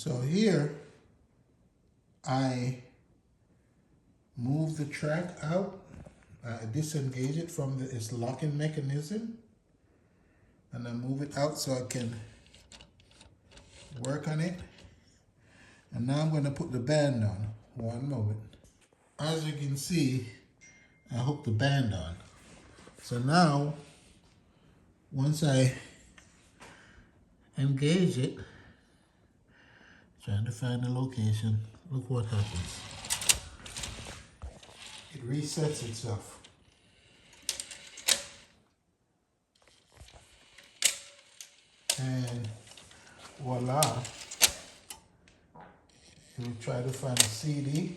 So here, I move the track out, disengage it from its locking mechanism, and I move it out so I can work on it. And now I'm going to put the band on. One moment. As you can see, I hooked the band on. So now, once I engage it, trying to find the location, look what happens. It resets itself. And voila. We try to find a CD.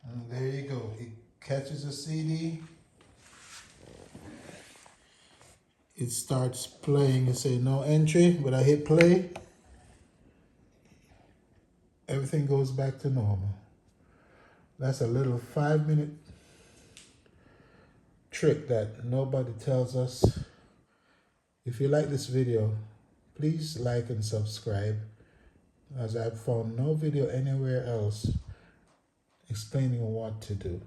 And there you go. It catches a CD. It starts playing and say no entry, but I hit play. Everything goes back to normal. That's a little 5-minute trick that nobody tells us. If you like this video, please like and subscribe, as I've found no video anywhere else explaining what to do.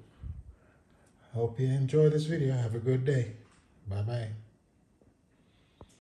Hope you enjoy this video. Have a good day. Bye-bye.